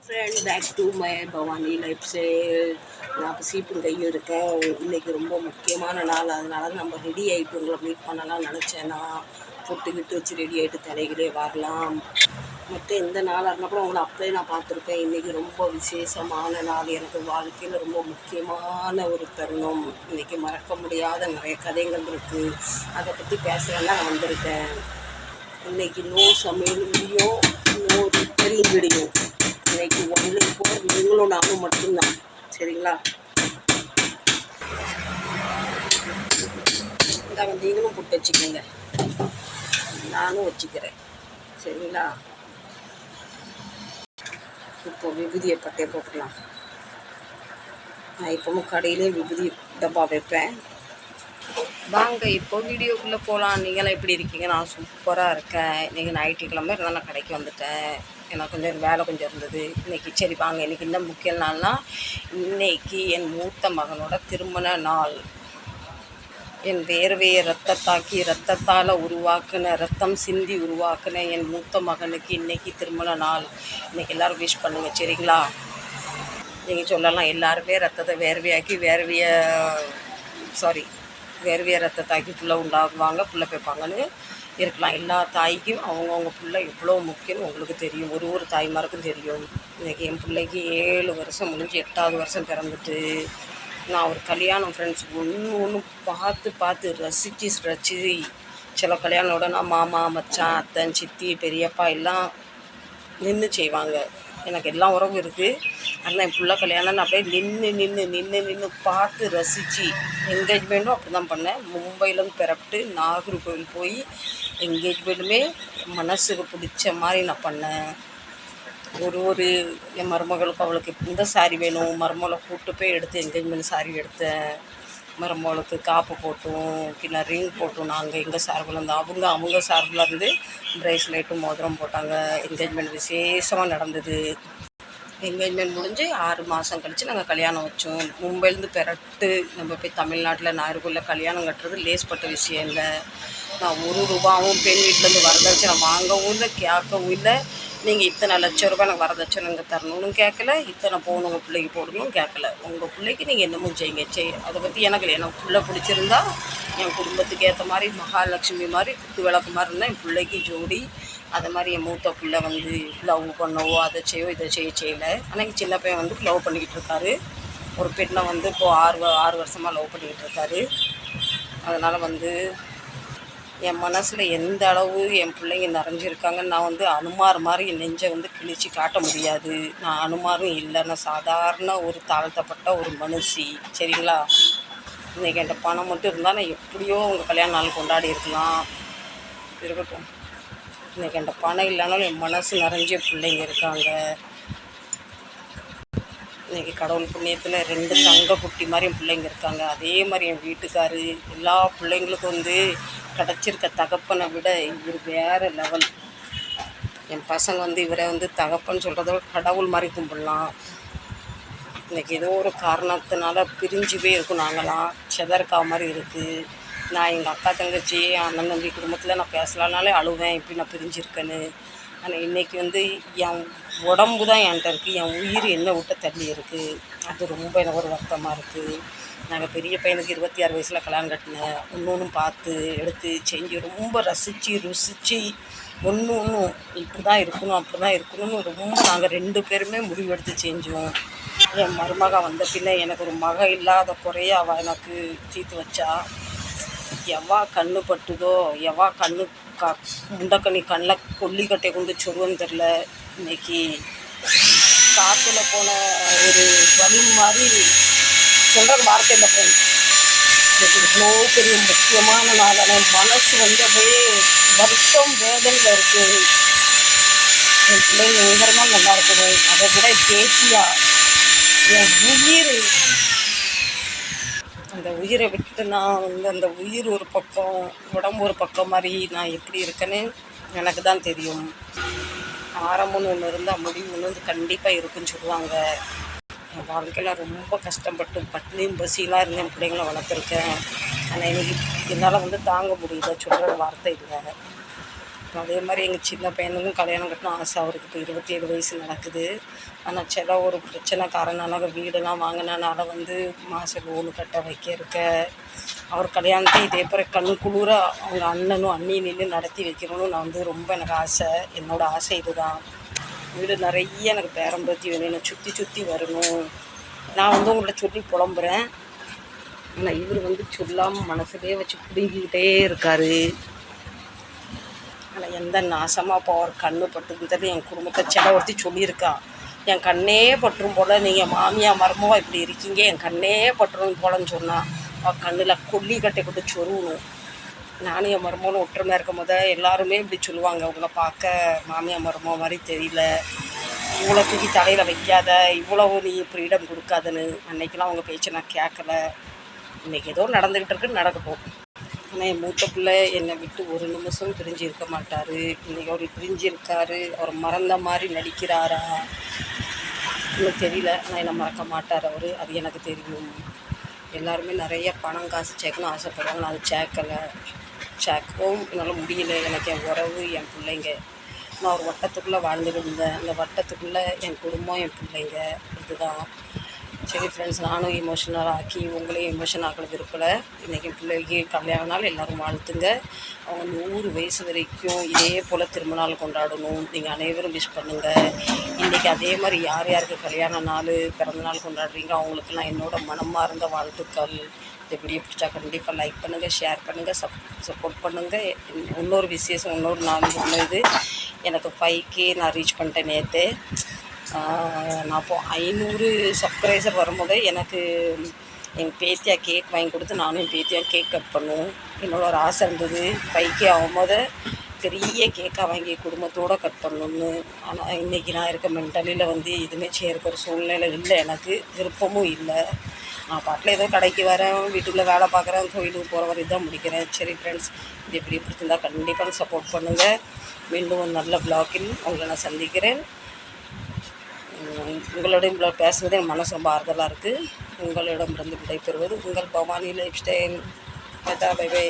Friend back to my Bhavani lifestyle. நான் இப்போ சீப்பும் கையில் இருக்கேன். இன்றைக்கி ரொம்ப முக்கியமான நாள், அதனால நம்ம ரெடி ஆகிட்டு உங்களை மீட் பண்ணலாம் நினச்சேன். நான் பொட்டுக்கிட்டு வச்சு ரெடி ஆகிட்டு தலைகளே வரலாம். மற்ற எந்த நாளாக இருந்தால் கூட உங்களை அப்படியே நான் பார்த்துருப்பேன். இன்றைக்கி ரொம்ப விசேஷமான நாள், எனக்கு வாழ்க்கையில் ரொம்ப முக்கியமான ஒரு தருணம். இன்றைக்கி மறக்க முடியாத நிறைய கதைகள் இருக்குது, அதை பற்றி பேசலாம் நான் வந்திருக்கேன். இன்றைக்கி நோ சமையல் வீடியோ, நோ ரிப்பேரிங் வீடியோ. இன்றைக்கி ஒன்லி ஃபோர் நீங்களும் நானும் மட்டும்தான், சரிங்களா? இந்தாங்க, நீங்களும் புட்டு வச்சுக்கோங்க, நானும் வச்சுக்கிறேன், சரிங்களா? இப்போ விபூதியை பட்டே போட்டுக்கலாம். நான் இப்போவும் கடையிலே விபூதி டப்பா வைப்பேன். வாங்க இப்போ வீடியோக்குள்ளே போகலாம். நீங்களாம் எப்படி இருக்கீங்க? நான் சூப்பராக இருக்கேன். இன்றைக்கி ஞாயிற்றுக்கிழமை இருந்தால் நான் கடைக்கு வந்துட்டேன். எனக்கு கொஞ்சம் வேலை கொஞ்சம் இருந்தது இன்றைக்கி. சரி வாங்க, இன்றைக்கி என்ன முக்கிய நாள்னால், இன்றைக்கி என் மூத்த மகனோட திருமண நாள். என் வேர்வையை ரத்தத்தாக்கி ரத்தத்தால் உருவாக்குன, ரத்தம் சிந்தி உருவாக்குன என் மூத்த மகனுக்கு இன்றைக்கி திருமண நாள். இன்றைக்கி எல்லோரும் விஷ் பண்ணுங்கள், சரிங்களா? நீங்கள் சொல்லலாம், எல்லாருமே ரத்தத்தை வேர்வையாக்கி வேர்வையை ரத்தத்தாக்கி புள்ள உண்டாக்குவாங்க, புள்ள வைப்பாங்கன்னு இருக்கலாம். எல்லா தாய்க்கும் அவங்கவுங்க பிள்ளை எவ்வளோ முக்கியம்னு உங்களுக்கு தெரியும், ஒரு தாய்மாருக்கும் தெரியும். இன்றைக்கி என் பிள்ளைக்கு 7 வருஷம் முடிஞ்சு 8வது வருஷம் பிறந்துட்டு, நான் ஒரு கல்யாணம் ஃப்ரெண்ட்ஸ் ஒன்று பார்த்து ரசித்து சில கல்யாணோட நான் மாமா, மச்சான், அத்தன், சித்தி, பெரியப்பா எல்லாம் நின்று செய்வாங்க. எனக்கு எல்லா உறவும் இருக்குது. ஆனால் என் பிள்ளை கல்யாணம்னு அப்படியே நின்று பார்த்து ரசித்து, என்கேஜ்மெண்ட்டும் அப்படி தான் பண்ணேன். மும்பையிலேருந்து பிறப்பிட்டு நாகர்கோவில் போய் என்கேஜ்மெண்ட்டுமே மனசுக்கு பிடிச்ச மாதிரி நான் பண்ணேன். ஒரு என் மருமகளுக்கு, அவளுக்கு இந்த சாரி வேணும், மருமகளை கூப்பிட்டு போய் எடுத்து என்கேஜ்மெண்ட் சாரி எடுத்தேன். மருமகளுக்கு காப்பு போட்டும் பின்ன ரிங் போட்டும் நாங்கள் எங்கள் சார்பிலேருந்து, அவங்க சார்பிலேருந்து ப்ரேஸ்லெட்டும் மோதிரம் போட்டாங்க. என்கேஜ்மெண்ட் விசேஷமாக நடந்தது. என்கேஜ்மெண்ட் முடிஞ்சு 6 மாதம் கழித்து நாங்கள் கல்யாணம் வச்சோம். மும்பையிலேருந்து பெறட்டு நம்ம போய் தமிழ்நாட்டில் நாகர்கோவிலில் கல்யாணம் கட்டுறது லேஸ்பட்ட விஷயம் இல்லை. நான் ரூபாவும் பெண் வீட்டிலேருந்து வரதட்சணை வாங்கவும் இல்லை, கேட்கவும் இல்லை. நீங்கள் இத்தனை லட்சம் ரூபாய் எனக்கு வரதட்சணை இங்கே தரணும்னு கேட்கல, இத்தனை பவுன் உங்கள் பிள்ளைக்கு போடணும்னு கேட்கல. உங்கள் பிள்ளைக்கு நீங்கள் என்னமோ செய்யுங்க. அதை பற்றி எனக்கு இல்லை. எனக்கு பிள்ளை பிடிச்சிருந்தா என் குடும்பத்துக்கு ஏற்ற மாதிரி மகாலட்சுமி மாதிரி குத்து விளக்கு மாதிரி இருந்தால் என் பிள்ளைக்கு ஜோடி. அது மாதிரி என் மூத்த பிள்ளை வந்து லவ் பண்ணவோ அதை இதை செய்யலை. ஆனால் என் சின்ன பையன் வந்து லவ் பண்ணிக்கிட்டு இருக்காரு. ஒரு பெண்ணை வந்து இப்போது 6 வருஷமாக லவ் பண்ணிக்கிட்டு இருக்காரு. அதனால் வந்து என் மனசில் எந்த அளவு என் பிள்ளைங்க நிறைஞ்சிருக்காங்கன்னு நான் வந்து அனுமார் மாதிரி என் நெஞ்சை வந்து கிழிச்சு காட்ட முடியாது. நான் அனுமாரும் இல்லை, நான் சாதாரண ஒரு தாழ்த்தப்பட்ட ஒரு மனுஷி, சரிங்களா? இன்றைக்கி என்கிட்ட பணம் மட்டும் இருந்தால் நான் எப்படியோ உங்கள் கல்யாண நாள் கொண்டாடி இருக்கட்டும். இன்றைக்கி என்கிட்ட பணம் இல்லைனாலும் என் மனசு நிறைஞ்ச பிள்ளைங்க இருக்காங்க. இன்றைக்கி கடவுள் புண்ணியத்தில் 2 தங்க குட்டி மாதிரி என் பிள்ளைங்க இருக்காங்க. அதே மாதிரி என் வீட்டுக்காரு, எல்லா பிள்ளைங்களுக்கும் வந்து கிடச்சிருக்க தகப்பனை விட இவர் வேறு லெவல். என் பசங்க வந்து இவரை வந்து தகப்பன்னு சொல்கிறத கடவுள் மாதிரி கும்பிடலாம். இன்றைக்கி ஏதோ ஒரு காரணத்தினால பிரிஞ்சு போய் இருக்கும். நாங்களாம் செதற்கா மாதிரி இருக்குது. நான் எங்கள் அக்கா தங்கச்சி அண்ணன் தம்பி குடும்பத்தில் நான் பேசலானாலே அழுவேன், இப்படி நான் பிரிஞ்சிருக்கேன்னு. ஆனால் இன்றைக்கி வந்து என் உடம்பு தான் என்கிட்ட இருக்குது, என் உயிர் என்னை விட்டு தள்ளி இருக்குது. அது ரொம்ப எனக்கு ஒரு வருத்தமாக இருக்குது. நாங்கள் பெரிய பையனுக்கு 26 வயசில் கல்யாணம் கட்டினேன். ஒன்று பார்த்து எடுத்து செஞ்சு ரொம்ப ரசித்து ருசித்து ஒன்று இப்படி தான் இருக்கணும் அப்படி தான் இருக்கணும்னு ரொம்ப நாங்கள் 2 பேருமே முடிவெடுத்து செஞ்சோம். என் மருமக வந்த பின்ன எனக்கு ஒரு மக இல்லாத குறைய அவள் எனக்கு தீர்த்து வச்சா. எவ்வா கண்ணு பட்டுதோ, எவ்வா கண்ணு முண்டக்கண்ணி கண்ணில் கொல்லிக்கட்டை கொண்டு சொல்லுவோன்னு தெரில. இன்றைக்கி காற்றுல போன ஒரு வலி மாதிரி சொல்கிற வார்த்தை இல்லை ஃப்ரெண்ட்ஸ். இவ்வளோ பெரிய முக்கியமான நாள். என் மனசு வந்து அப்படியே வருத்தம் வேதனையில் இருக்குது. என் பிள்ளைங்க எங்கேருந்தா நல்லா இருக்கணும். அதை விட பேசியா என் உயிர், அந்த உயிரை விட்டு நான் வந்து அந்த உயிர் ஒரு பக்கம் உடம்பு ஒரு பக்கம் மாதிரி நான் எப்படி இருக்கேன்னு எனக்கு தான் தெரியும். ஆரம்பம்னு ஒன்று இருந்தால் முடிவு ஒன்று வந்து கண்டிப்பாக இருக்குன்னு சொல்லுவாங்க. என் வாழ்க்கையில் ரொம்ப கஷ்டப்பட்டு பட்னியும் பசியெலாம் இருந்து என் பிள்ளைங்களை வளர்த்துருக்கேன். ஆனால் இன்றைக்கி என்னால் வந்து தாங்க முடியல, சொல்கிற வார்த்தை இல்லை. அதே மாதிரி எங்கள் சின்ன பையனுக்கும் கல்யாணம் கட்டணும் ஆசை. அவருக்கு இப்போ 27 வயசு நடக்குது. ஆனால் சில ஒரு பிரச்சனை காரணனால வீடெல்லாம் வாங்கினனால மாதம் லோனு கட்ட வைக்க இருக்க அவர் கல்யாணத்தை இதே போல் கண் குளிர அவங்க அண்ணனும் அண்ணியும் நின்று நடத்தி வைக்கணும்னு நான் ரொம்ப எனக்கு ஆசை. என்னோடய ஆசை இதுதான். வீடு நிறைய எனக்கு பேரம்பத்தி வேணும், என்னை சுற்றி வரணும். நான் உங்கள்கிட்ட சொல்லி புலம்புறேன். ஆனால் இவர் சொல்லாமல் மனசுலேயே வச்சு பிடிங்கிக்கிட்டே இருக்கார். ஆனால் எந்த நாசமாக இப்போ அவர் கண்ணு பட்டுருந்தது என் குடும்பத்தை செலவர்த்தி சொல்லியிருக்கா. என் கண்ணே பட்டுரும் போல், நீங்கள் மாமியா மருமவா இப்படி இருக்கீங்க, என் கண்ணே பட்டுரும் போலன்னு சொன்னால் அவள் கண்ணில் கொல்லி கட்டை கொண்டு சொருகணும். நானும் என் மருமகளும் ஒற்றுமையாக இருக்கும் போது எல்லாருமே இப்படி சொல்லுவாங்க, உங்களை பார்க்க மாமியா மருமவ மாதிரி தெரியல, இவ்வளோ தூக்கி தலையில் வைக்காத, இவ்வளவு நீ ஃப்ரீடம் கொடுக்காதுன்னு. அன்றைக்கெலாம் அவங்க பேச்சு நான் கேட்கல. இன்றைக்கி ஏதோ நடந்துக்கிட்டு இருக்குன்னு நடக்கட்டும். ஆனால் என் மூத்த பிள்ளை என்னை விட்டு ஒரு நிமிஷம் பிரிஞ்சு இருக்க மாட்டார். இன்றைக்கி அவர் பிரிஞ்சு இருக்கார். அவர் மறந்த மாதிரி நடிக்கிறாரா இன்னும் தெரியல. ஆனால் என்னை மறக்க மாட்டார் அவர், அது எனக்கு தெரியும். எல்லாருமே நிறைய பணம் காசு சேர்க்கணும் ஆசைப்படுவாங்க. நான் அது சேர்க்கவும் என்னால் முடியல. எனக்கு என் உறவு, என் பிள்ளைங்க, நான் ஒரு வட்டத்துக்குள்ளே வாழ்ந்துருந்தேன். அந்த வட்டத்துக்குள்ளே என் குடும்பம், என் பிள்ளைங்க, இதுதான். சரி ஃப்ரெண்ட்ஸ், நானும் எமோஷனல் ஆக்கி உங்களையும் எமோஷன் ஆக்கல விருப்பலை. இன்றைக்கி பிள்ளைக்கு கல்யாண நாள் எல்லோரும் வாழ்த்துங்க. அவங்க 100 வயசு வரைக்கும் இதே போல் திரும்ப நாள் கொண்டாடணும். நீங்கள் அனைவரும் விஷ் பண்ணுங்கள். இன்றைக்கி அதே மாதிரி யார் யாருக்கு கல்யாண நாள், பிறந்த நாள் கொண்டாடுறீங்க அவங்களுக்கெல்லாம் என்னோடய மனமார்ந்த வாழ்த்துக்கள். இந்த வீடியோ பிடிச்சா கண்டிப்பாக லைக் பண்ணுங்கள், ஷேர் பண்ணுங்கள், சப்போர்ட் பண்ணுங்கள். இன்னொரு விசேஷம், இன்னொரு நாள் இது எனக்கு 5K நான் ரீச் பண்ணிட்டேன் நேற்று. நான் அப்போது 500 சப்ஸ்கிரைபர் வரும்போது எனக்கு எங்கள் பேத்தியா கேக் வாங்கி கொடுத்து நானும் என் பேத்தியாக கேக் கட் பண்ணுவோம். என்னோட ஒரு ஆசை இருந்தது 5K ஆகும்போது பெரிய கேக்காக வாங்கி குடும்பத்தோடு கட் பண்ணணும்னு. ஆனால் இன்றைக்கி நான் இருக்க மென்டலியில் எதுவுமே செய்யறதுக்கு ஒரு சூழ்நிலை இல்லை, எனக்கு விருப்பமும் இல்லை. நான் பாட்டில் ஏதோ கடைக்கு வரேன், வீட்டுக்குள்ளே வேலை பார்க்குறேன், கோயிலுக்கு போகிற வரை தான் முடிக்கிறேன். சரி ஃப்ரெண்ட்ஸ், இது எப்படி பிடிச்சிருந்தா கண்டிப்பாக சப்போர்ட் பண்ணுங்கள். மீண்டும் ஒரு நல்ல வ்ளாகில் உங்களை நான் சந்திக்கிறேன். உங்களோட பேசுனது என் மனசு ரொம்ப ஆறுதலாக இருக்குது. உங்களிடமிருந்து விடைபெறுவது உங்கள் Bhavani lifestyle. Bye by.